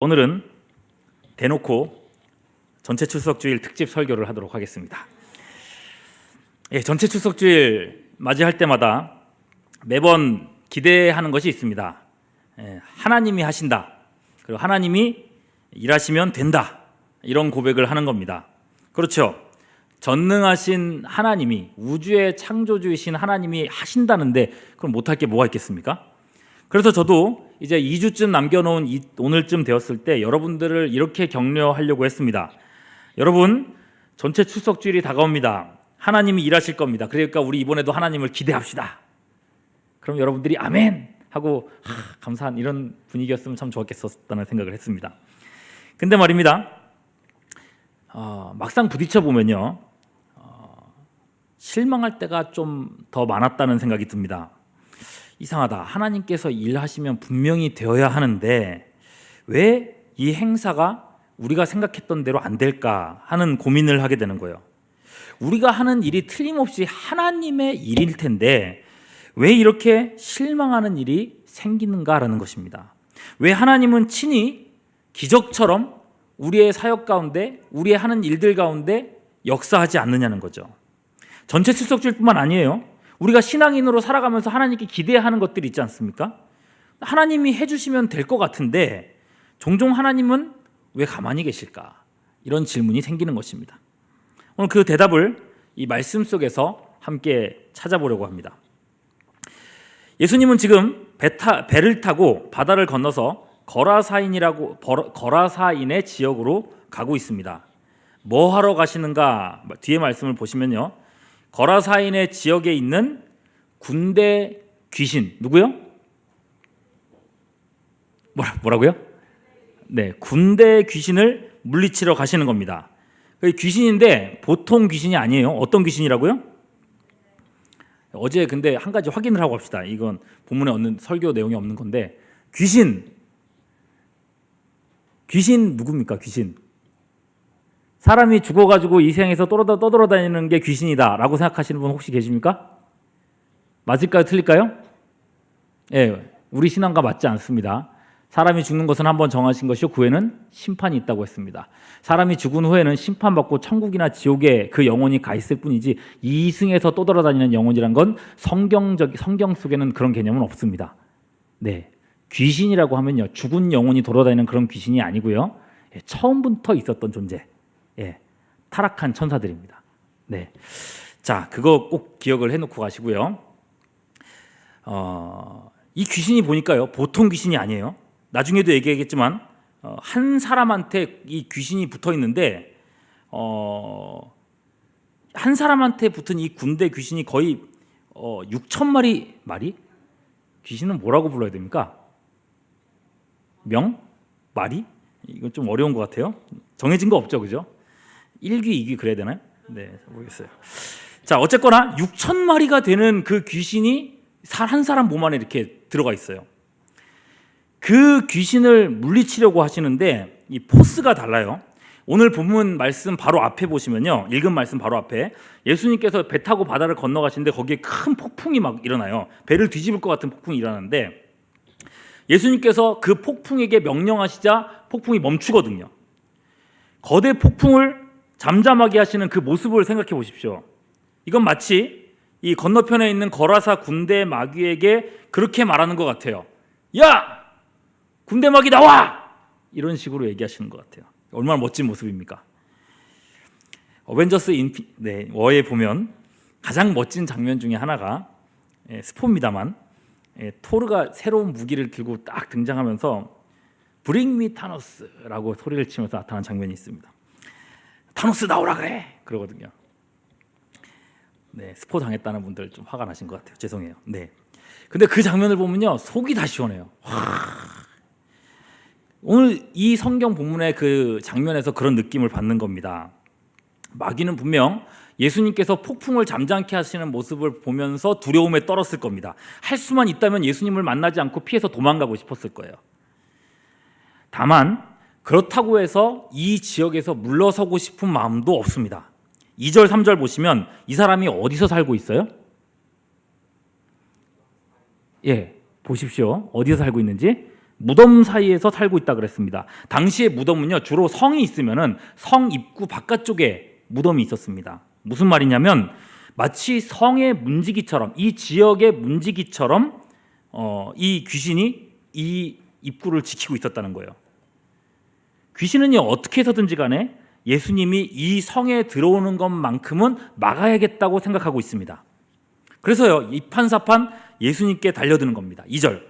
오늘은 대놓고 전체 출석주일 특집 설교를 하도록 하겠습니다. 전체 출석주일 맞이할 때마다 매번 기대하는 것이 있습니다. 하나님이 하신다, 그리고 하나님이 일하시면 된다, 이런 고백을 하는 겁니다. 그렇죠. 전능하신 하나님이, 우주의 창조주이신 하나님이 하신다는데 그럼 못할 게 뭐가 있겠습니까? 그래서 저도 이제 2주쯤 남겨놓은 오늘쯤 되었을 때 여러분들을 이렇게 격려하려고 했습니다. 여러분, 전체 출석주일이 다가옵니다. 하나님이 일하실 겁니다. 그러니까 우리 이번에도 하나님을 기대합시다. 그럼 여러분들이 아멘 하고 감사한 이런 분위기였으면 참 좋았겠었다는 생각을 했습니다. 근데 말입니다, 막상 부딪혀 보면요, 실망할 때가 좀 더 많았다는 생각이 듭니다. 이상하다. 하나님께서 일하시면 분명히 되어야 하는데 왜 이 행사가 우리가 생각했던 대로 안 될까 하는 고민을 하게 되는 거예요. 우리가 하는 일이 틀림없이 하나님의 일일 텐데 왜 이렇게 실망하는 일이 생기는가라는 것입니다. 왜 하나님은 친히 기적처럼 우리의 사역 가운데, 우리의 하는 일들 가운데 역사하지 않느냐는 거죠. 전체 출석주일뿐만 아니에요. 우리가 신앙인으로 살아가면서 하나님께 기대하는 것들이 있지 않습니까? 하나님이 해주시면 될 것 같은데 종종 하나님은 왜 가만히 계실까? 이런 질문이 생기는 것입니다. 오늘 그 대답을 이 말씀 속에서 함께 찾아보려고 합니다. 예수님은 지금 배를 타고 바다를 건너서 거라사인의 지역으로 가고 있습니다. 뭐 하러 가시는가? 뒤에 말씀을 보시면요, 거라사인의 지역에 있는 군대 귀신, 누구요? 뭐라고요? 네, 군대 귀신을 물리치러 가시는 겁니다. 귀신인데 보통 귀신이 아니에요. 어떤 귀신이라고요? 어제 근데 한 가지 확인을 하고 합시다. 이건 본문에 없는, 설교 내용이 없는 건데, 귀신 누굽니까? 귀신. 사람이 죽어가지고 이 세상에서 떠돌아다니는 게 귀신이다라고 생각하시는 분 혹시 계십니까? 맞을까요? 틀릴까요? 우리 신앙과 맞지 않습니다. 사람이 죽는 것은 한번 정하신 것이요, 그 후에는 심판이 있다고 했습니다. 사람이 죽은 후에는 심판받고 천국이나 지옥에 그 영혼이 가 있을 뿐이지 이승에서 떠돌아다니는 영혼이란 건 성경 속에는 그런 개념은 없습니다. 네, 귀신이라고 하면요, 죽은 영혼이 돌아다니는 그런 귀신이 아니고요, 처음부터 있었던 존재, 타락한 천사들입니다. 네, 자, 그거 꼭 기억을 해놓고 가시고요. 이 귀신이 보니까요, 보통 귀신이 아니에요. 나중에도 얘기하겠지만 한 사람한테 이 귀신이 붙어 있는데 한 사람한테 붙은 이 군대 귀신이 거의 6,000마리 마리? 귀신은 뭐라고 불러야 됩니까? 마리? 이건 좀 어려운 것 같아요. 정해진 거 없죠, 그죠? 1귀, 2귀 그래야 되나요? 네, 모르겠어요. 자, 어쨌거나 6,000마리가 되는 그 귀신이 한 사람 몸 안에 이렇게 들어가 있어요. 그 귀신을 물리치려고 하시는데 이 포스가 달라요. 오늘 본문 말씀 바로 앞에 보시면요, 읽은 말씀 바로 앞에 예수님께서 배 타고 바다를 건너가시는데 거기에 큰 폭풍이 막 일어나요. 배를 뒤집을 것 같은 폭풍이 일어나는데 예수님께서 그 폭풍에게 명령하시자 폭풍이 멈추거든요. 거대 폭풍을 잠잠하게 하시는 그 모습을 생각해 보십시오. 이건 마치 이 건너편에 있는 거라사 군대 마귀에게 그렇게 말하는 것 같아요. 야! 군대 마귀 나와! 이런 식으로 얘기하시는 것 같아요. 얼마나 멋진 모습입니까? 어벤져스 워에 보면 가장 멋진 장면 중에 하나가 스포입니다만, 토르가 새로운 무기를 들고 딱 등장하면서 Bring me 타노스라고 소리를 치면서 나타난 장면이 있습니다. 타노스 나오라 그래! 그러거든요. 네, 스포 당했다는 분들 좀 화가 나신 것 같아요. 죄송해요. 네. 근데 그 장면을 보면요, 속이 다 시원해요. 오늘 이 성경 본문의 그 장면에서 그런 느낌을 받는 겁니다. 마귀는 분명 예수님께서 폭풍을 잠잠케 하시는 모습을 보면서 두려움에 떨었을 겁니다. 할 수만 있다면 예수님을 만나지 않고 피해서 도망가고 싶었을 거예요. 다만 그렇다고 해서 이 지역에서 물러서고 싶은 마음도 없습니다. 2절, 3절 보시면 이 사람이 어디서 살고 있어요? 보십시오. 어디서 살고 있는지. 무덤 사이에서 살고 있다 그랬습니다. 당시의 무덤은요, 주로 성이 있으면은 성 입구 바깥쪽에 무덤이 있었습니다. 무슨 말이냐면 마치 성의 문지기처럼, 이 지역의 문지기처럼 이 귀신이 이 입구를 지키고 있었다는 거예요. 귀신은요, 어떻게 해서든지 간에 예수님이 이 성에 들어오는 것만큼은 막아야겠다고 생각하고 있습니다. 그래서요, 이판사판 예수님께 달려드는 겁니다. 2절,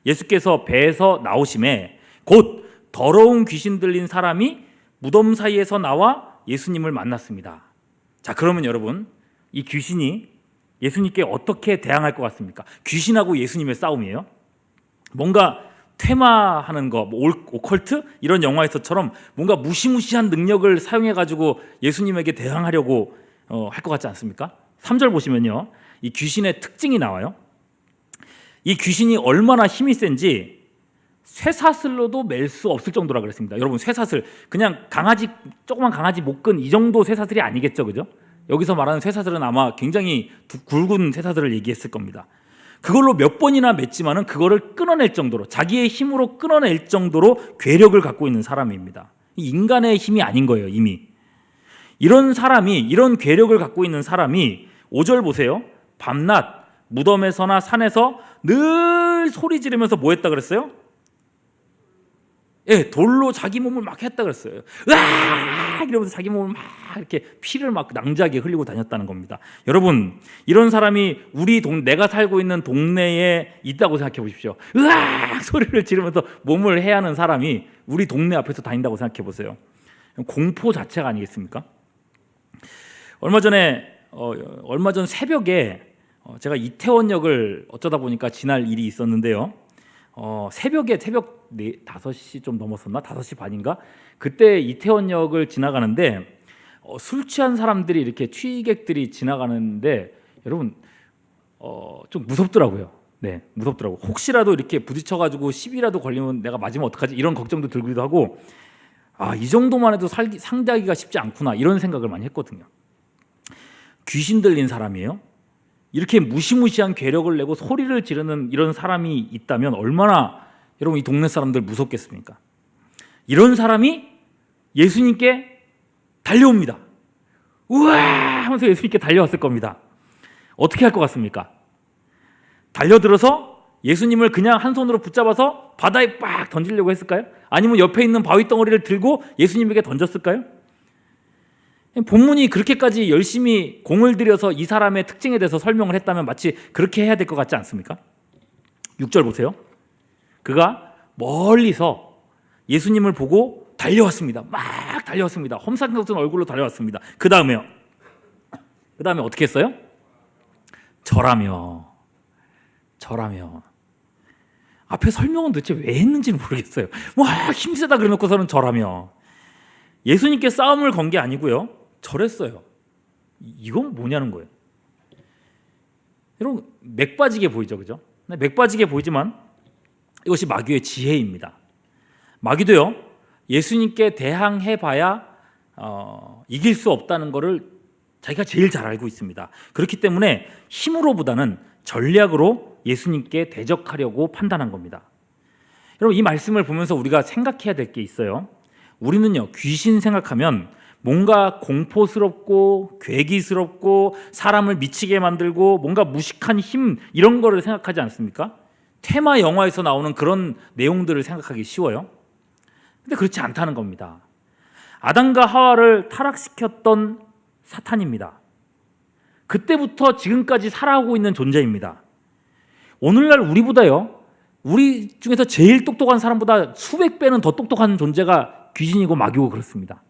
예수께서 배에서 나오심에 곧 더러운 귀신 들린 사람이 무덤 사이에서 나와 예수님을 만났습니다. 자, 그러면 여러분, 이 귀신이 예수님께 어떻게 대항할 것 같습니까? 귀신하고 예수님의 싸움이에요. 뭔가 퇴마하는 거, 오컬트 이런 영화에서처럼 뭔가 무시무시한 능력을 사용해가지고 예수님에게 대항하려고 할 것 같지 않습니까? 3절 보시면요, 이 귀신의 특징이 나와요. 이 귀신이 얼마나 힘이 센지 쇠사슬로도 맬 수 없을 정도라 그랬습니다. 여러분, 쇠사슬, 그냥 강아지, 조그만 강아지 목근 이 정도 쇠사슬이 아니겠죠, 그죠? 여기서 말하는 쇠사슬은 아마 굉장히 굵은 쇠사슬을 얘기했을 겁니다. 그걸로 몇 번이나 맸지만은 그거를 끊어낼 정도로, 자기의 힘으로 끊어낼 정도로 괴력을 갖고 있는 사람입니다. 인간의 힘이 아닌 거예요, 이미. 이런 사람이, 이런 괴력을 갖고 있는 사람이 5절 보세요. 밤낮 무덤에서나 산에서 늘 소리 지르면서 뭐 했다 그랬어요? 예, 돌로 자기 몸을 막 했다 그랬어요. 으악! 이러면서 자기 몸을 막 이렇게 피를 막 낭자하게 흘리고 다녔다는 겁니다. 여러분, 이런 사람이 내가 살고 있는 동네에 있다고 생각해 보십시오. 으악! 소리를 지르면서 몸을 해야 하는 사람이 우리 동네 앞에서 다닌다고 생각해 보세요. 공포 자체가 아니겠습니까? 얼마 전 새벽에 제가 이태원역을 어쩌다 보니까 지날 일이 있었는데요. 새벽 5시 좀 넘었었나? 5시 반인가? 그때 이태원역을 지나가는데 술 취한 사람들이, 이렇게 취객들이 지나가는데 여러분 좀 무섭더라고요. 네, 무섭더라고. 혹시라도 이렇게 부딪혀가지고 시비라도 걸리면 내가 맞으면 어떡하지? 이런 걱정도 들기도 하고, 이 정도만 해도 상대하기가 쉽지 않구나, 이런 생각을 많이 했거든요. 귀신 들린 사람이에요. 이렇게 무시무시한 괴력을 내고 소리를 지르는 이런 사람이 있다면 얼마나 여러분 이 동네 사람들 무섭겠습니까? 이런 사람이 예수님께 달려옵니다. 우와! 하면서 예수님께 달려왔을 겁니다. 어떻게 할 것 같습니까? 달려들어서 예수님을 그냥 한 손으로 붙잡아서 바다에 빡 던지려고 했을까요? 아니면 옆에 있는 바위 덩어리를 들고 예수님에게 던졌을까요? 본문이 그렇게까지 열심히 공을 들여서 이 사람의 특징에 대해서 설명을 했다면 마치 그렇게 해야 될 것 같지 않습니까? 6절 보세요. 그가 멀리서 예수님을 보고 달려왔습니다. 막 달려왔습니다. 험상궂은 얼굴로 달려왔습니다. 그 다음에 어떻게 했어요? 절하며. 앞에 설명은 도대체 왜 했는지는 모르겠어요. 와, 힘세다 그래놓고서는 절하며. 예수님께 싸움을 건 게 아니고요, 절했어요. 이건 뭐냐는 거예요. 여러분, 맥 빠지게 보이죠, 그죠? 맥 빠지게 보이지만 이것이 마귀의 지혜입니다. 마귀도요, 예수님께 대항해봐야 이길 수 없다는 것을 자기가 제일 잘 알고 있습니다. 그렇기 때문에 힘으로보다는 전략으로 예수님께 대적하려고 판단한 겁니다. 여러분, 이 말씀을 보면서 우리가 생각해야 될 게 있어요. 우리는요, 귀신 생각하면 뭔가 공포스럽고 괴기스럽고 사람을 미치게 만들고 뭔가 무식한 힘, 이런 거를 생각하지 않습니까? 테마 영화에서 나오는 그런 내용들을 생각하기 쉬워요. 근데 그렇지 않다는 겁니다. 아담과 하와를 타락시켰던 사탄입니다. 그때부터 지금까지 살아오고 있는 존재입니다. 오늘날 우리보다요, 우리 중에서 제일 똑똑한 사람보다 수백 배는 더 똑똑한 존재가 귀신이고 마귀고 그렇습니다.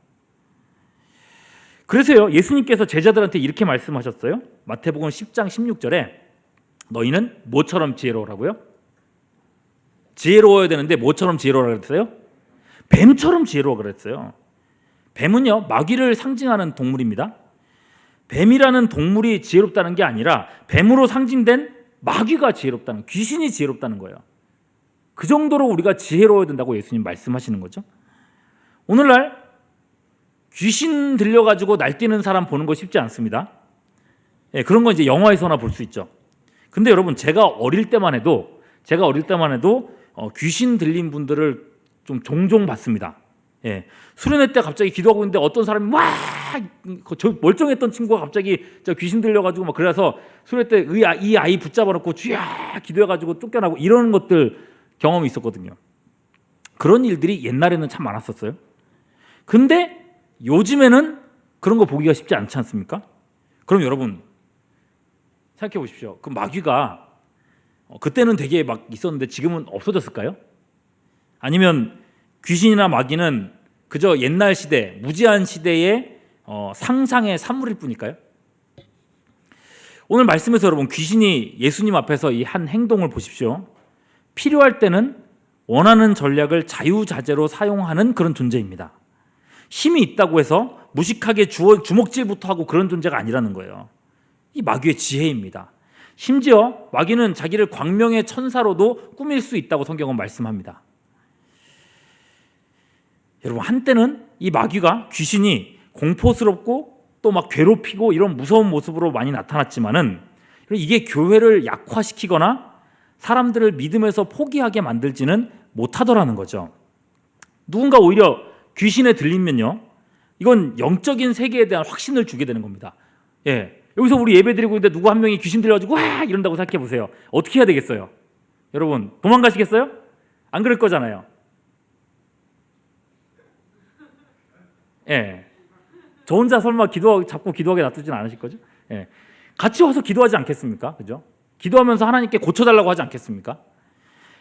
그래서요, 예수님께서 제자들한테 이렇게 말씀하셨어요. 마태복음 10장 16절에 너희는 뭐처럼 지혜로우라고요? 지혜로워야 되는데 뭐처럼 지혜로우라고 그랬어요? 뱀처럼 지혜로워 그랬어요. 뱀은요, 마귀를 상징하는 동물입니다. 뱀이라는 동물이 지혜롭다는 게 아니라 뱀으로 상징된 마귀가 지혜롭다는, 귀신이 지혜롭다는 거예요. 그 정도로 우리가 지혜로워야 된다고 예수님 말씀하시는 거죠. 오늘날 귀신 들려가지고 날뛰는 사람 보는 거 쉽지 않습니다. 그런 건 이제 영화에서나 볼 수 있죠. 근데 여러분, 제가 어릴 때만 해도 귀신 들린 분들을 좀 종종 봤습니다. 예. 수련회 때 갑자기 기도하고 있는데 어떤 사람이 막 멀쩡했던 친구가 갑자기 귀신 들려가지고 막 그래서 수련회 때 이 아이 붙잡아놓고 쥐야 기도해가지고 쫓겨나고 이런 것들 경험이 있었거든요. 그런 일들이 옛날에는 참 많았었어요. 근데 요즘에는 그런 거 보기가 쉽지 않지 않습니까? 그럼 여러분 생각해 보십시오. 그 마귀가 그때는 되게 막 있었는데 지금은 없어졌을까요? 아니면 귀신이나 마귀는 그저 옛날 시대, 무지한 시대의 상상의 산물일 뿐일까요? 오늘 말씀에서 여러분 귀신이 예수님 앞에서 이 한 행동을 보십시오. 필요할 때는 원하는 전략을 자유자재로 사용하는 그런 존재입니다. 힘이 있다고 해서 무식하게 주먹질부터 하고 그런 존재가 아니라는 거예요. 이 마귀의 지혜입니다. 심지어 마귀는 자기를 광명의 천사로도 꾸밀 수 있다고 성경은 말씀합니다. 여러분 한때는 이 마귀가 귀신이 공포스럽고 또 막 괴롭히고 이런 무서운 모습으로 많이 나타났지만은 이게 교회를 약화시키거나 사람들을 믿음에서 포기하게 만들지는 못하더라는 거죠. 누군가 오히려 귀신에 들리면요, 이건 영적인 세계에 대한 확신을 주게 되는 겁니다. 예, 여기서 우리 예배 드리고 있는데 누구 한 명이 귀신 들려가지고 와 이런다고 생각해 보세요. 어떻게 해야 되겠어요? 여러분 도망가시겠어요? 안 그럴 거잖아요. 예, 저 혼자 설마 자꾸 기도하게 놔두진 않으실 거죠? 예, 같이 와서 기도하지 않겠습니까? 그죠? 기도하면서 하나님께 고쳐달라고 하지 않겠습니까?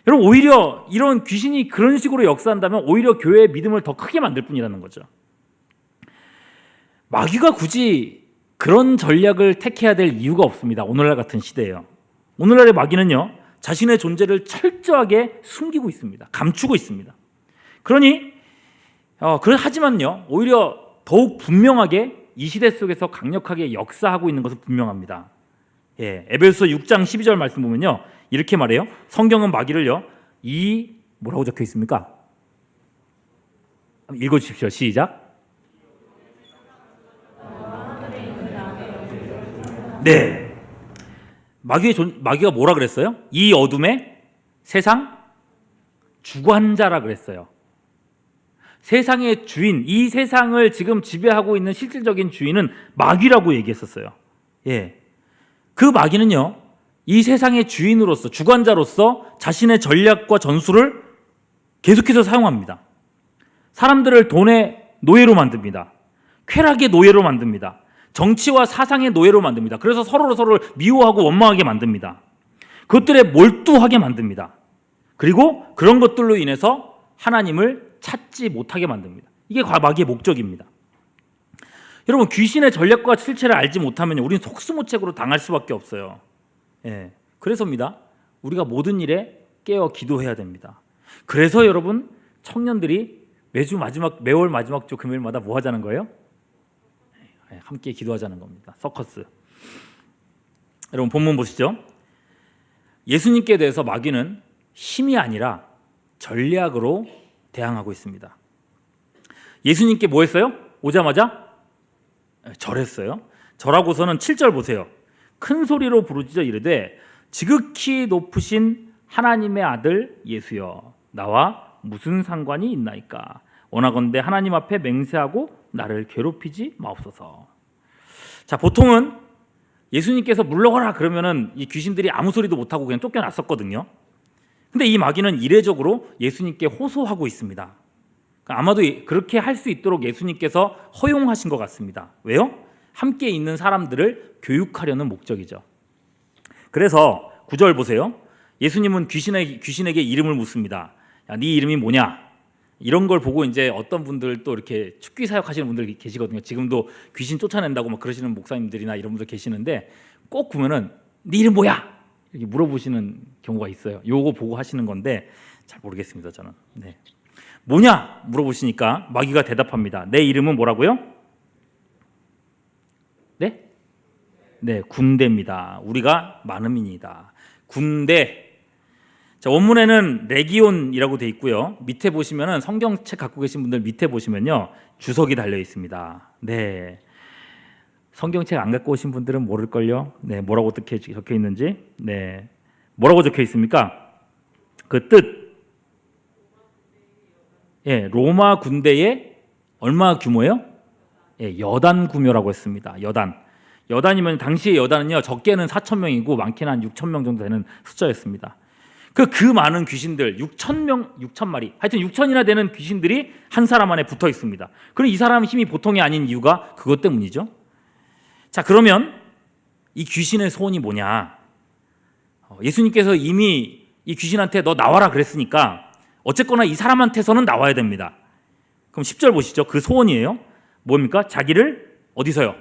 여러분 오히려 이런 귀신이 그런 식으로 역사한다면 오히려 교회의 믿음을 더 크게 만들 뿐이라는 거죠. 마귀가 굳이 그런 전략을 택해야 될 이유가 없습니다. 오늘날 같은 시대에요. 오늘날의 마귀는요, 자신의 존재를 철저하게 숨기고 있습니다. 감추고 있습니다. 그러니 하지만요, 오히려 더욱 분명하게 이 시대 속에서 강력하게 역사하고 있는 것은 분명합니다. 예, 에베소서 6장 12절 말씀 보면요, 이렇게 말해요. 성경은 마귀를요, 뭐라고 적혀 있습니까? 한번 읽어주십시오. 시작. 네, 마귀가 뭐라 그랬어요? 이 어둠의 세상 주관자라 그랬어요. 세상의 주인, 이 세상을 지금 지배하고 있는 실질적인 주인은 마귀라고 얘기했었어요. 예, 그 마귀는요, 이 세상의 주인으로서, 주관자로서 자신의 전략과 전술을 계속해서 사용합니다. 사람들을 돈의 노예로 만듭니다. 쾌락의 노예로 만듭니다. 정치와 사상의 노예로 만듭니다. 그래서 서로를 미워하고 원망하게 만듭니다. 그것들에 몰두하게 만듭니다. 그리고 그런 것들로 인해서 하나님을 찾지 못하게 만듭니다. 이게 마귀의 목적입니다. 여러분 귀신의 전략과 실체를 알지 못하면 우리는 속수무책으로 당할 수밖에 없어요. 예, 그래서입니다. 우리가 모든 일에 깨어 기도해야 됩니다. 그래서 여러분 청년들이 매월 마지막 주 금요일마다 뭐 하자는 거예요? 함께 기도하자는 겁니다. 서커스. 여러분 본문 보시죠. 예수님께 대해서 마귀는 힘이 아니라 전략으로 대항하고 있습니다. 예수님께 뭐 했어요? 오자마자 절했어요. 절하고서는 7절 보세요. 큰 소리로 부르짖어 이르되 지극히 높으신 하나님의 아들 예수여, 나와 무슨 상관이 있나이까? 원하건대 하나님 앞에 맹세하고 나를 괴롭히지 마옵소서. 자, 보통은 예수님께서 물러가라 그러면은 이 귀신들이 아무 소리도 못하고 그냥 쫓겨났었거든요. 근데 이 마귀는 이례적으로 예수님께 호소하고 있습니다. 아마도 그렇게 할 수 있도록 예수님께서 허용하신 것 같습니다. 왜요? 함께 있는 사람들을 교육하려는 목적이죠. 그래서 9절 보세요. 예수님은 귀신에게 이름을 묻습니다. 야, 네 이름이 뭐냐? 이런 걸 보고 이제 어떤 분들 또 이렇게 축귀 사역하시는 분들 계시거든요. 지금도 귀신 쫓아낸다고 막 그러시는 목사님들이나 이런 분들 계시는데 꼭 보면은 네 이름 뭐야? 이렇게 물어보시는 경우가 있어요. 요거 보고 하시는 건데 잘 모르겠습니다, 저는. 네. 뭐냐? 물어보시니까 마귀가 대답합니다. 내 이름은 뭐라고요? 네? 네, 군대입니다. 우리가 많음이니다. 군대. 자, 원문에는 레기온이라고 돼 있고요. 밑에 보시면은 성경책 갖고 계신 분들 밑에 보시면요, 주석이 달려 있습니다. 네. 성경책 안 갖고 오신 분들은 모를걸요. 네, 뭐라고 어떻게 적혀 있는지. 네. 뭐라고 적혀 있습니까? 그 뜻. 예, 로마 군대의 얼마 규모예요? 예, 여단 규모라고 했습니다. 여단이면 당시의 여단은요 적게는 4,000명이고 많게는 한 6,000명 정도 되는 숫자였습니다. 그 많은 귀신들 6,000마리 하여튼 6,000이나 되는 귀신들이 한 사람 안에 붙어 있습니다. 그럼 이 사람 힘이 보통이 아닌 이유가 그것 때문이죠. 자, 그러면 이 귀신의 소원이 뭐냐? 예수님께서 이미 이 귀신한테 너 나와라 그랬으니까 어쨌거나 이 사람한테서는 나와야 됩니다. 그럼 10절 보시죠. 그 소원이에요. 뭡니까? 자기를 어디서요?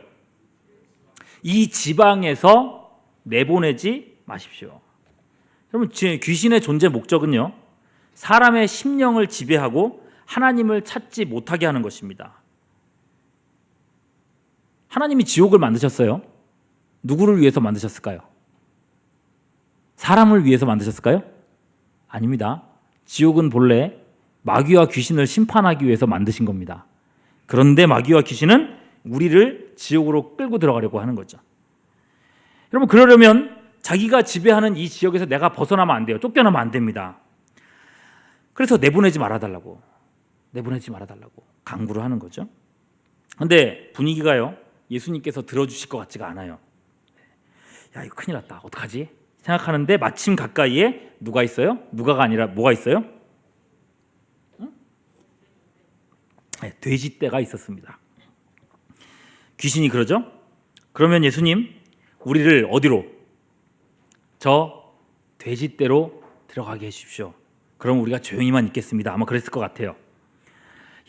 이 지방에서 내보내지 마십시오. 여러분, 귀신의 존재 목적은요, 사람의 심령을 지배하고 하나님을 찾지 못하게 하는 것입니다. 하나님이 지옥을 만드셨어요. 누구를 위해서 만드셨을까요? 사람을 위해서 만드셨을까요? 아닙니다. 지옥은 본래 마귀와 귀신을 심판하기 위해서 만드신 겁니다. 그런데 마귀와 귀신은 우리를 지옥으로 끌고 들어가려고 하는 거죠. 여러분, 그러려면 자기가 지배하는 이 지역에서 내가 벗어나면 안 돼요. 쫓겨나면 안 됩니다. 그래서 내보내지 말아달라고 강구를 하는 거죠. 그런데 분위기가요, 예수님께서 들어주실 것 같지가 않아요. 야, 이거 큰일 났다. 어떡하지? 생각하는데 마침 가까이에 누가 있어요? 누가가 아니라 뭐가 있어요? 네, 돼지떼가 있었습니다. 귀신이 그러죠? 그러면 예수님, 우리를 어디로? 저 돼지떼로 들어가게 해주십시오. 그럼 우리가 조용히만 있겠습니다. 아마 그랬을 것 같아요.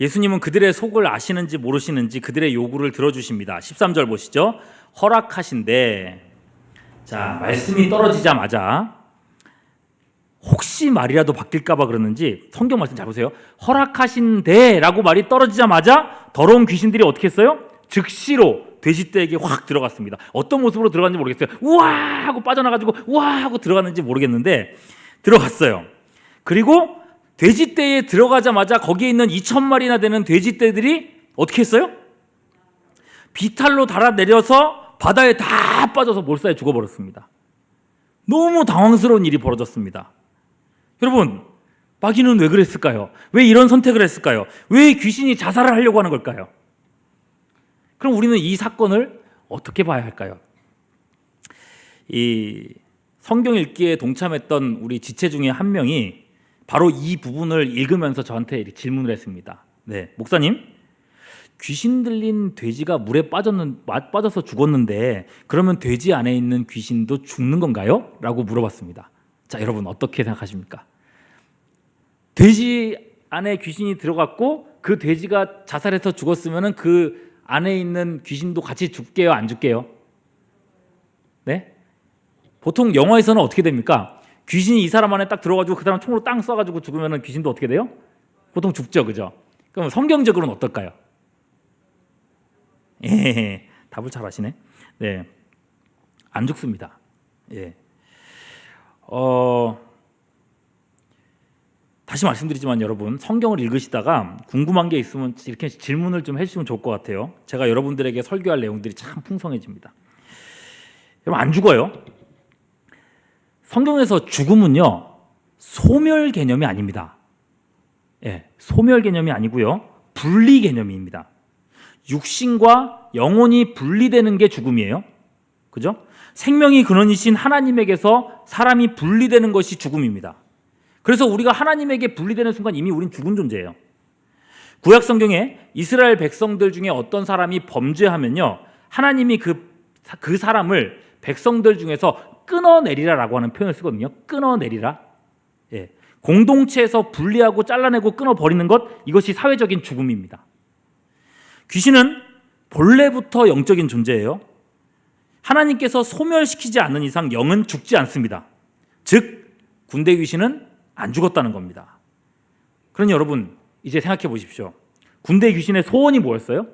예수님은 그들의 속을 아시는지 모르시는지 그들의 요구를 들어주십니다. 13절 보시죠. 허락하신대. 자, 말씀이 떨어지자마자 혹시 말이라도 바뀔까 봐 그러는지 성경 말씀 잘 보세요. 허락하신대라고 말이 떨어지자마자 더러운 귀신들이 어떻게 했어요? 즉시로 돼지떼에게 확 들어갔습니다. 어떤 모습으로 들어갔는지 모르겠어요. 우와 하고 빠져나가지고 우와 하고 들어갔는지 모르겠는데 들어갔어요. 그리고 돼지떼에 들어가자마자 거기에 있는 2,000마리나 되는 돼지떼들이 어떻게 했어요? 비탈로 달아내려서 바다에 다 빠져서 몰사에 죽어버렸습니다. 너무 당황스러운 일이 벌어졌습니다. 여러분, 마귀는 왜 그랬을까요? 왜 이런 선택을 했을까요? 왜 귀신이 자살을 하려고 하는 걸까요? 그럼 우리는 이 사건을 어떻게 봐야 할까요? 이 성경 읽기에 동참했던 우리 지체 중에 한 명이 바로 이 부분을 읽으면서 저한테 질문을 했습니다. 네, 목사님, 귀신 들린 돼지가 물에 빠져서 죽었는데 그러면 돼지 안에 있는 귀신도 죽는 건가요? 라고 물어봤습니다. 자, 여러분 어떻게 생각하십니까? 돼지 안에 귀신이 들어갔고 그 돼지가 자살해서 죽었으면 그 안에 있는 귀신도 같이 죽게요, 안 죽게요? 네? 보통 영화에서는 어떻게 됩니까? 귀신이 이 사람 안에 딱 들어가지고 그 사람 총으로 땅 쏴가지고 죽으면 귀신도 어떻게 돼요? 보통 죽죠, 그죠? 그럼 성경적으로는 어떨까요? 예, 답을 잘 아시네. 네, 안 죽습니다. 예. 다시 말씀드리지만 여러분, 성경을 읽으시다가 궁금한 게 있으면 이렇게 질문을 좀 해주시면 좋을 것 같아요. 제가 여러분들에게 설교할 내용들이 참 풍성해집니다. 여러분, 안 죽어요. 성경에서 죽음은요, 소멸 개념이 아닙니다. 예, 소멸 개념이 아니고요, 분리 개념입니다. 육신과 영혼이 분리되는 게 죽음이에요. 그죠? 생명이 근원이신 하나님에게서 사람이 분리되는 것이 죽음입니다. 그래서 우리가 하나님에게 분리되는 순간 이미 우린 죽은 존재예요. 구약 성경에 이스라엘 백성들 중에 어떤 사람이 범죄하면요, 하나님이 그 사람을 백성들 중에서 끊어내리라라고 하는 표현을 쓰거든요. 끊어내리라. 예. 공동체에서 분리하고 잘라내고 끊어버리는 것, 이것이 사회적인 죽음입니다. 귀신은 본래부터 영적인 존재예요. 하나님께서 소멸시키지 않는 이상 영은 죽지 않습니다. 즉 군대 귀신은 안 죽었다는 겁니다. 그러니 여러분, 이제 생각해 보십시오. 군대 귀신의 소원이 뭐였어요?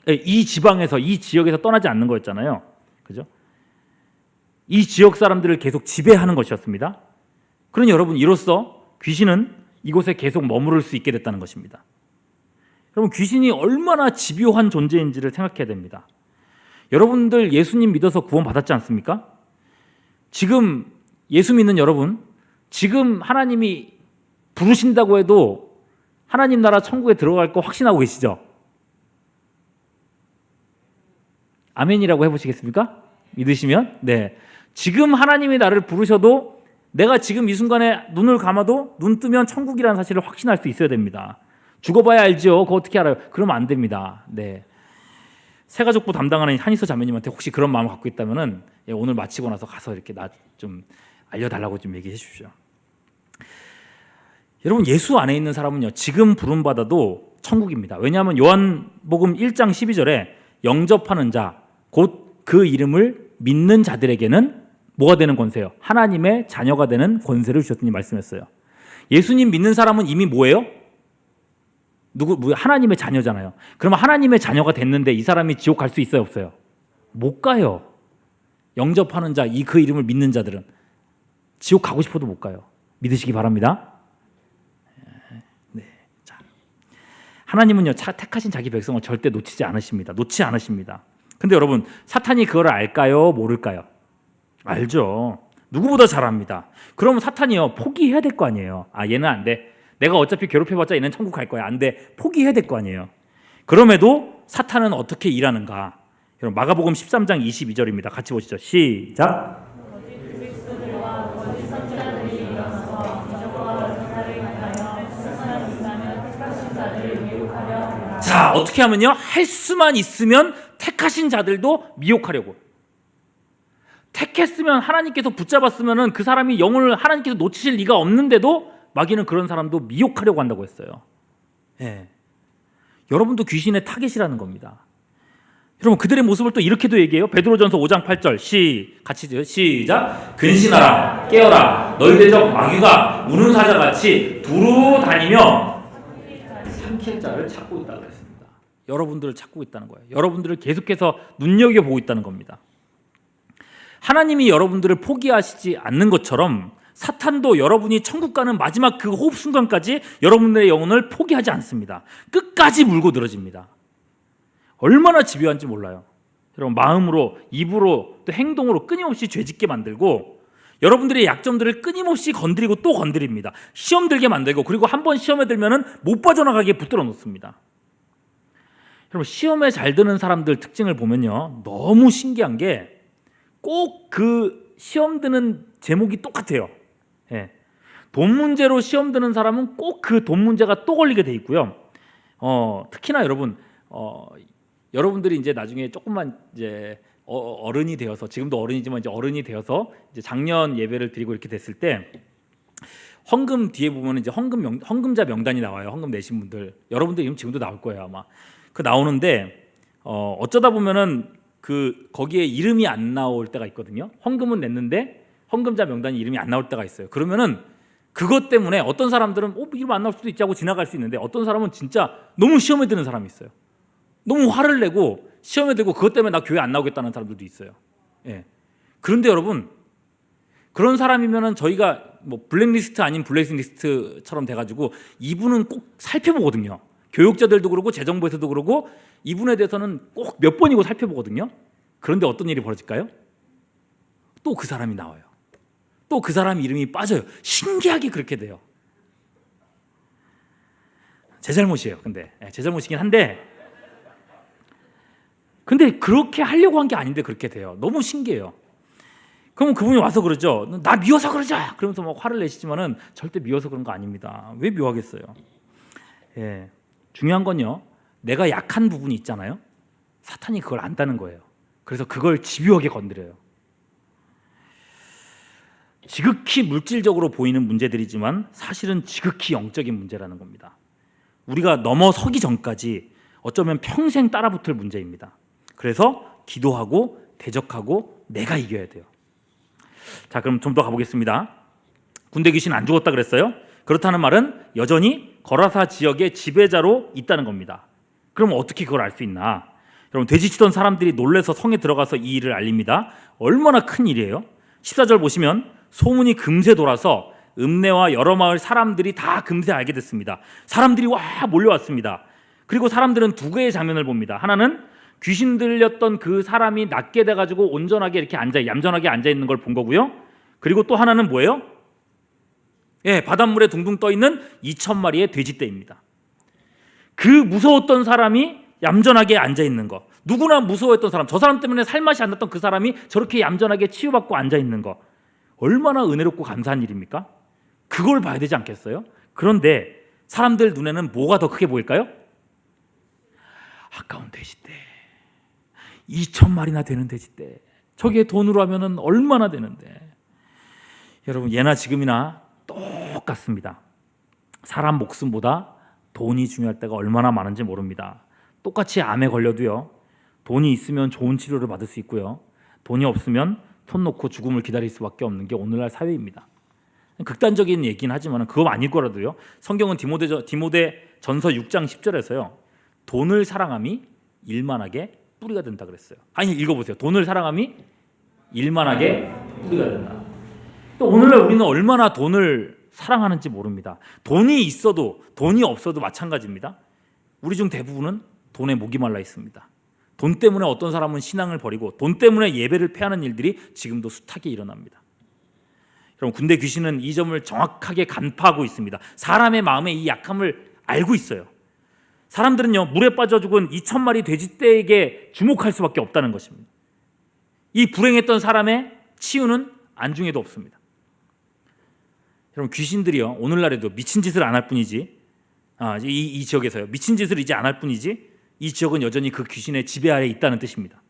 이 지방에서, 이 지역에서 떠나지 않는 거였잖아요. 그죠? 이 지역 사람들을 계속 지배하는 것이었습니다. 그러니 여러분, 이로써 귀신은 이곳에 계속 머무를 수 있게 됐다는 것입니다. 여러분, 귀신이 얼마나 집요한 존재인지를 생각해야 됩니다. 여러분들 예수님 믿어서 구원 받았지 않습니까? 지금 예수 믿는 여러분, 지금 하나님이 부르신다고 해도 하나님 나라 천국에 들어갈 거 확신하고 계시죠? 아멘이라고 해보시겠습니까? 믿으시면? 네. 지금 하나님이 나를 부르셔도 내가 지금 이 순간에 눈을 감아도 눈 뜨면 천국이라는 사실을 확신할 수 있어야 됩니다. 죽어봐야 알죠. 그거 어떻게 알아요? 그러면 안 됩니다. 네. 새가족부 담당하는 한희서 자매님한테 혹시 그런 마음을 갖고 있다면은 오늘 마치고 나서 가서 이렇게 나 좀 알려달라고 좀 얘기해 주십시오. 여러분, 예수 안에 있는 사람은요, 지금 부름 받아도 천국입니다. 왜냐하면 요한복음 1장 12절에 영접하는 자, 곧 그 이름을 믿는 자들에게는 뭐가 되는 권세요? 하나님의 자녀가 되는 권세를 주셨더니 말씀했어요. 예수님 믿는 사람은 이미 뭐예요? 하나님의 자녀잖아요. 그러면 하나님의 자녀가 됐는데 이 사람이 지옥 갈 수 있어요, 없어요? 못 가요. 영접하는 자, 그 이름을 믿는 자들은 지옥 가고 싶어도 못 가요. 믿으시기 바랍니다. 네. 자, 하나님은요, 택하신 자기 백성을 절대 놓치지 않으십니다. 놓지 않으십니다. 근데 여러분, 사탄이 그걸 알까요? 모를까요? 알죠. 누구보다 잘 압니다. 그러면 사탄이요, 포기해야 될 거 아니에요. 얘는 안 돼. 내가 어차피 괴롭혀봤자 얘는 천국 갈 거야. 안 돼. 포기해야 될 거 아니에요. 그럼에도 사탄은 어떻게 일하는가? 여러분, 마가복음 13장 22절입니다. 같이 보시죠. 시작. 자, 어떻게 하면요? 할 수만 있으면 택하신 자들도 미혹하려고. 택했으면 하나님께서 붙잡았으면 그 사람이 영혼을 하나님께서 놓치실 리가 없는데도 마귀는 그런 사람도 미혹하려고 한다고 했어요. 예. 여러분도 귀신의 타겟이라는 겁니다. 여러분, 그들의 모습을 또 이렇게도 얘기해요. 베드로전서 5장 8절 같이 시작. 근신하라, 깨어라, 너희 대적 마귀가 우는 사자같이 두루 다니며 삼킬 자를 찾고 있다고 했습니다. 여러분들을 찾고 있다는 거예요. 여러분들을 계속해서 눈여겨보고 있다는 겁니다. 하나님이 여러분들을 포기하시지 않는 것처럼 사탄도 여러분이 천국 가는 마지막 그 호흡 순간까지 여러분들의 영혼을 포기하지 않습니다. 끝까지 물고 늘어집니다. 얼마나 집요한지 몰라요. 여러분, 마음으로, 입으로, 또 행동으로 끊임없이 죄짓게 만들고 여러분들의 약점들을 끊임없이 건드리고 또 건드립니다. 시험 들게 만들고, 그리고 한번 시험에 들면은 못 빠져나가게 붙들어 놓습니다. 여러분, 시험에 잘 드는 사람들 특징을 보면요, 너무 신기한 게 꼭 그 시험 드는 제목이 똑같아요. 예. 돈 문제로 시험 드는 사람은 꼭 그 돈 문제가 또 걸리게 돼 있고요. 특히나 여러분들이 이제 나중에 조금만 이제 어른이 되어서, 지금도 어른이지만 이제 어른이 되어서 이제 작년 예배를 드리고 이렇게 됐을 때 헌금 뒤에 보면 이제 헌금자 명단이 나와요. 헌금 내신 분들, 여러분들 이름 지금도 나올 거예요 아마. 그 나오는데 어쩌다 보면은 거기에 이름이 안 나올 때가 있거든요. 헌금은 냈는데 헌금자 명단이 이름이 안 나올 때가 있어요. 그러면은 그것 때문에 어떤 사람들은 이름 안 나올 수도 있지 하고 지나갈 수 있는데, 어떤 사람은 진짜 너무 시험에 드는 사람이 있어요. 너무 화를 내고 시험에 들고 그것 때문에 나 교회 안 나오겠다는 사람들도 있어요. 예. 그런데 여러분, 그런 사람이면은 저희가 뭐 블랙리스트 아닌 블랙리스트처럼 돼가지고 이분은 꼭 살펴보거든요. 교육자들도 그러고 재정부에서도 그러고 이분에 대해서는 꼭 몇 번이고 살펴보거든요. 그런데 어떤 일이 벌어질까요? 또 그 사람이 나와요. 또 그 사람 이름이 빠져요. 신기하게 그렇게 돼요. 제 잘못이에요. 근데 제 잘못이긴 한데, 근데 그렇게 하려고 한 게 아닌데 그렇게 돼요. 너무 신기해요. 그럼 그분이 와서 그러죠. 나 미워서 그러죠. 그러면서 막 화를 내시지만은 절대 미워서 그런 거 아닙니다. 왜 미워하겠어요? 예. 중요한 건요, 내가 약한 부분이 있잖아요. 사탄이 그걸 안다는 거예요. 그래서 그걸 집요하게 건드려요. 지극히 물질적으로 보이는 문제들이지만 사실은 지극히 영적인 문제라는 겁니다. 우리가 넘어서기 전까지 어쩌면 평생 따라붙을 문제입니다. 그래서 기도하고 대적하고 내가 이겨야 돼요. 자, 그럼 좀 더 가보겠습니다. 군대 귀신 안 죽었다 그랬어요. 그렇다는 말은 여전히 거라사 지역의 지배자로 있다는 겁니다. 그럼 어떻게 그걸 알 수 있나? 여러분, 돼지치던 사람들이 놀래서 성에 들어가서 이 일을 알립니다. 얼마나 큰 일이에요. 14절 보시면 소문이 금세 돌아서 읍내와 여러 마을 사람들이 다 금세 알게 됐습니다. 사람들이 와 몰려왔습니다. 그리고 사람들은 두 개의 장면을 봅니다. 하나는 귀신 들렸던 그 사람이 낫게 돼가지고 온전하게 이렇게 얌전하게 앉아 있는 걸 본 거고요. 그리고 또 하나는 뭐예요? 예, 바닷물에 둥둥 떠 있는 2,000마리의 돼지떼입니다. 그 무서웠던 사람이 얌전하게 앉아 있는 거. 누구나 무서워했던 사람, 저 사람 때문에 살맛이 안 났던 그 사람이 저렇게 얌전하게 치유받고 앉아 있는 거. 얼마나 은혜롭고 감사한 일입니까? 그걸 봐야 되지 않겠어요? 그런데 사람들 눈에는 뭐가 더 크게 보일까요? 아까운 돼지떼, 2,000마리나 되는 돼지떼, 저게 돈으로 하면은 얼마나 되는데. 여러분, 예나 지금이나 똑같습니다. 사람 목숨보다 돈이 중요할 때가 얼마나 많은지 모릅니다. 똑같이 암에 걸려도요, 돈이 있으면 좋은 치료를 받을 수 있고요, 돈이 없으면 손 놓고 죽음을 기다릴 수밖에 없는 게 오늘날 사회입니다. 극단적인 얘기는 하지만 그거 아닐 거라도요, 성경은 디모데전서 6장 10절에서요 돈을 사랑함이 일만하게 뿌리가 된다 그랬어요. 아니, 읽어보세요. 돈을 사랑함이 일만하게 뿌리가 된다. 또 오늘날 우리는 얼마나 돈을 사랑하는지 모릅니다. 돈이 있어도 돈이 없어도 마찬가지입니다. 우리 중 대부분은 돈에 목이 말라 있습니다. 돈 때문에 어떤 사람은 신앙을 버리고 돈 때문에 예배를 패하는 일들이 지금도 숱하게 일어납니다. 여러분, 군대 귀신은 이 점을 정확하게 간파하고 있습니다. 사람의 마음의 이 약함을 알고 있어요. 사람들은요, 물에 빠져 죽은 2,000마리 돼지떼에게 주목할 수밖에 없다는 것입니다. 이 불행했던 사람의 치유는 안중에도 없습니다. 여러분, 귀신들이요, 오늘날에도 미친 짓을 안 할 뿐이지, 이 지역에서요, 미친 짓을 이제 안 할 뿐이지, 이 지역은 여전히 그 귀신의 지배 아래에 있다는 뜻입니다.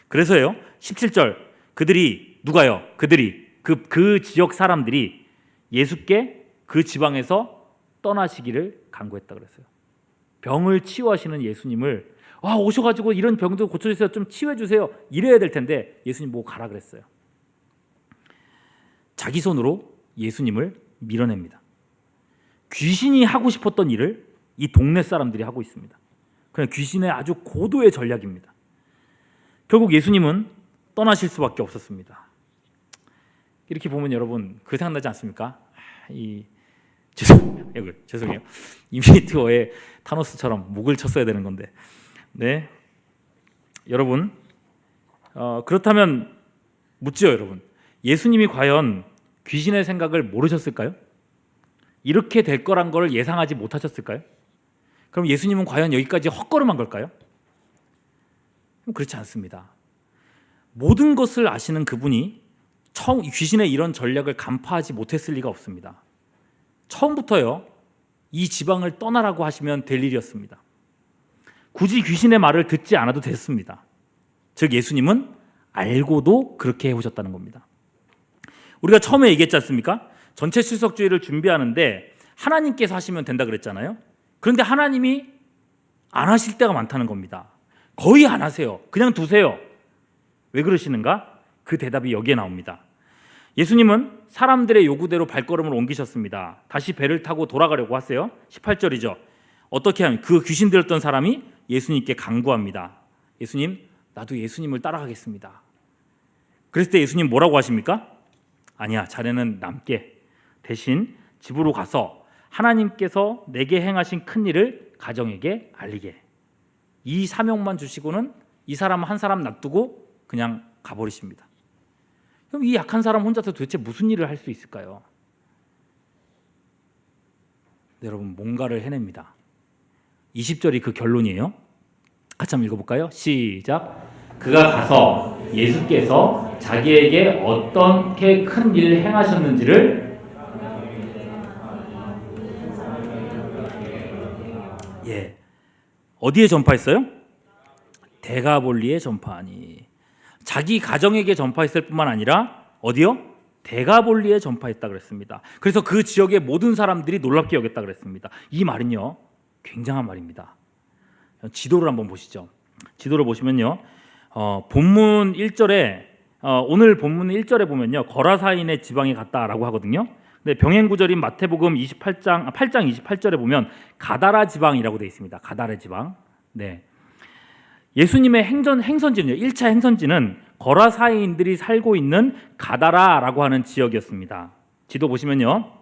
그래서요, 17절, 그들이 누가요? 그들이 그 지역 사람들이 예수께 그 지방에서 떠나시기를 간구했다 그랬어요. 병을 치유하시는 예수님을 오셔가지고 이런 병도 고쳐주세요, 좀 치유해 주세요, 이래야 될 텐데 예수님 보고 가라 그랬어요. 자기 손으로 예수님을 밀어냅니다. 귀신이 하고 싶었던 일을 이 동네 사람들이 하고 있습니다. 그냥 귀신의 아주 고도의 전략입니다. 결국 예수님은 떠나실 수밖에 없었습니다. 이렇게 보면 여러분, 그 생각나지 않습니까? 죄송해요. 인피니티 워의 타노스처럼 목을 쳤어야 되는 건데, 네, 여러분, 그렇다면 묻죠, 여러분. 예수님이 과연 귀신의 생각을 모르셨을까요? 이렇게 될 거란 걸 예상하지 못하셨을까요? 그럼 예수님은 과연 여기까지 헛걸음한 걸까요? 그렇지 않습니다. 모든 것을 아시는 그분이 귀신의 이런 전략을 간파하지 못했을 리가 없습니다. 처음부터요, 이 지방을 떠나라고 하시면 될 일이었습니다. 굳이 귀신의 말을 듣지 않아도 됐습니다. 즉, 예수님은 알고도 그렇게 해오셨다는 겁니다. 우리가 처음에 얘기했지 않습니까? 전체 출석주의를 준비하는데 하나님께서 하시면 된다 그랬잖아요. 그런데 하나님이 안 하실 때가 많다는 겁니다. 거의 안 하세요. 그냥 두세요. 왜 그러시는가? 그 대답이 여기에 나옵니다. 예수님은 사람들의 요구대로 발걸음을 옮기셨습니다. 다시 배를 타고 돌아가려고 하세요. 18절이죠. 어떻게 하면 그 귀신 들었던 사람이 예수님께 간구합니다. 예수님, 나도 예수님을 따라가겠습니다. 그랬을 때 예수님 뭐라고 하십니까? 아니야, 자네는 남게. 대신 집으로 가서 하나님께서 내게 행하신 큰 일을 가정에게 알리게. 이 사명만 주시고는 이 사람 한 사람 놔두고 그냥 가버리십니다. 그럼 이 약한 사람 혼자서 도대체 무슨 일을 할 수 있을까요? 네, 여러분, 뭔가를 해냅니다. 20절이 그 결론이에요. 같이 한번 읽어볼까요? 시작. 그가 가서 예수께서 자기에게 어떻게 큰 일을 행하셨는지를 어디에 전파했어요? 데가볼리에 전파하니. 자기 가정에게 전파했을 뿐만 아니라 어디요? 데가볼리에 전파했다 그랬습니다. 그래서 그 지역의 모든 사람들이 놀랍게 여겼다 그랬습니다. 이 말은요, 굉장한 말입니다. 지도를 한번 보시죠. 지도를 보시면요, 본문 1절에 오늘 본문 1절에 보면요, 거라사인의 지방에 갔다라고 하거든요. 근데 병행 구절인 마태복음 8장 28절에 보면 가다라 지방이라고 되어 있습니다. 가다라 지방. 네. 예수님의 행선지는요, 1차 행선지는 거라사인들이 살고 있는 가다라라고 하는 지역이었습니다. 지도 보시면요,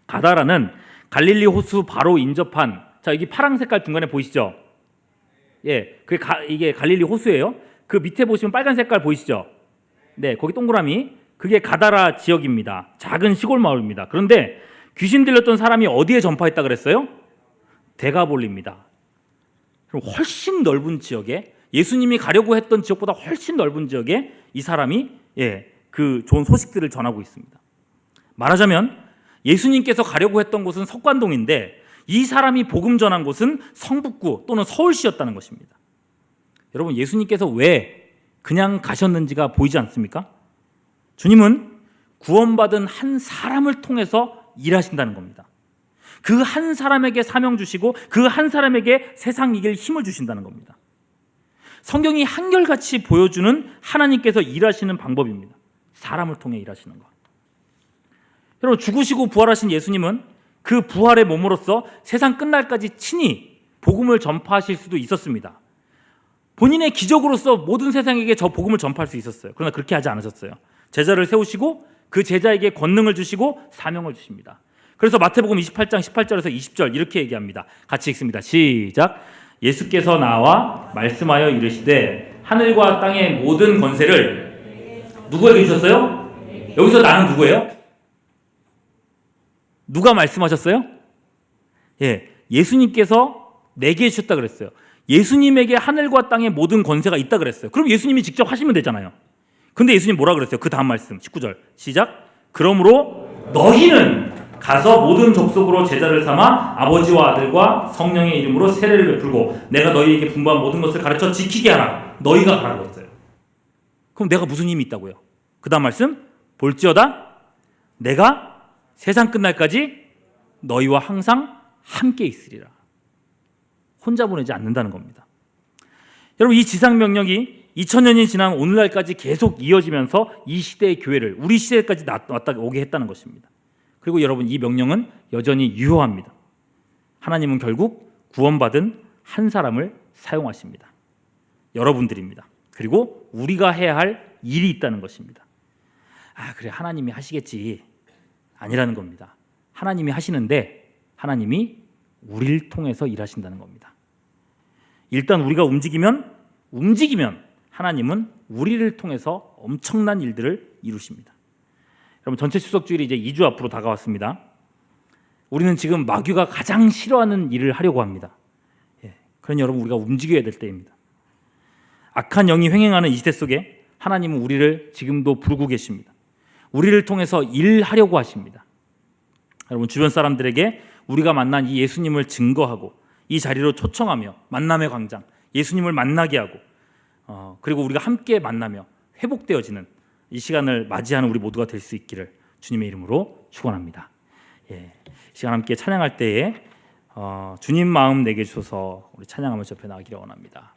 가다라는 갈릴리 호수 바로 인접한, 자, 여기 파란 색깔 중간에 보이시죠? 예, 이게 갈릴리 호수예요. 그 밑에 보시면 빨간 색깔 보이시죠? 네, 거기 동그라미, 그게 가다라 지역입니다. 작은 시골 마을입니다. 그런데 귀신 들렸던 사람이 어디에 전파했다 그랬어요? 데가볼리입니다. 훨씬 넓은 지역에, 예수님이 가려고 했던 지역보다 훨씬 넓은 지역에 이 사람이 그 좋은 소식들을 전하고 있습니다. 말하자면 예수님께서 가려고 했던 곳은 석관동인데 이 사람이 복음 전한 곳은 성북구 또는 서울시였다는 것입니다. 여러분, 예수님께서 왜 그냥 가셨는지가 보이지 않습니까? 주님은 구원받은 한 사람을 통해서 일하신다는 겁니다. 그 한 사람에게 사명 주시고 그 한 사람에게 세상 이길 힘을 주신다는 겁니다. 성경이 한결같이 보여주는 하나님께서 일하시는 방법입니다. 사람을 통해 일하시는 것. 여러분, 죽으시고 부활하신 예수님은 그 부활의 몸으로써 세상 끝날까지 친히 복음을 전파하실 수도 있었습니다. 본인의 기적으로서 모든 세상에게 저 복음을 전파할 수 있었어요. 그러나 그렇게 하지 않으셨어요. 제자를 세우시고 그 제자에게 권능을 주시고 사명을 주십니다. 그래서 마태복음 28장 18절에서 20절 이렇게 얘기합니다. 같이 읽습니다. 시작. 예수께서 나와 말씀하여 이르시되 하늘과 땅의 모든 권세를 누구에게 주셨어요? 여기서 나는 누구예요? 누가 말씀하셨어요? 예수님께서 내게 주셨다 그랬어요. 예수님에게 하늘과 땅의 모든 권세가 있다 그랬어요. 그럼 예수님이 직접 하시면 되잖아요. 근데 예수님 뭐라 그랬어요? 그 다음 말씀 19절 시작. 그러므로 너희는 가서 모든 족속으로 제자를 삼아 아버지와 아들과 성령의 이름으로 세례를 베풀고 내가 너희에게 분부한 모든 것을 가르쳐 지키게 하라. 너희가 하라고 했어요. 그럼 내가 무슨 힘이 있다고요? 그 다음 말씀 볼지어다 내가 세상 끝날까지 너희와 항상 함께 있으리라. 혼자 보내지 않는다는 겁니다. 여러분, 이 지상명령이 2000년이 지난 오늘날까지 계속 이어지면서 이 시대의 교회를 우리 시대까지 왔다 오게 했다는 것입니다. 그리고 여러분, 이 명령은 여전히 유효합니다. 하나님은 결국 구원받은 한 사람을 사용하십니다. 여러분들입니다. 그리고 우리가 해야 할 일이 있다는 것입니다. 그래, 하나님이 하시겠지. 아니라는 겁니다. 하나님이 하시는데 하나님이 우리를 통해서 일하신다는 겁니다. 일단 우리가 움직이면 하나님은 우리를 통해서 엄청난 일들을 이루십니다. 여러분, 전체 추석주일이 이제 2주 앞으로 다가왔습니다. 우리는 지금 마귀가 가장 싫어하는 일을 하려고 합니다. 그러니 여러분, 우리가 움직여야 될 때입니다. 악한 영이 횡행하는 이 시대 속에 하나님은 우리를 지금도 부르고 계십니다. 우리를 통해서 일하려고 하십니다. 여러분, 주변 사람들에게 우리가 만난 이 예수님을 증거하고 이 자리로 초청하며 만남의 광장, 예수님을 만나게 하고 그리고 우리가 함께 만나며 회복되어지는 이 시간을 맞이하는 우리 모두가 될 수 있기를 주님의 이름으로 축원합니다. 이 시간 함께 찬양할 때에 주님 마음 내게 주셔서 우리 찬양하면서 옆에 나가기를 원합니다.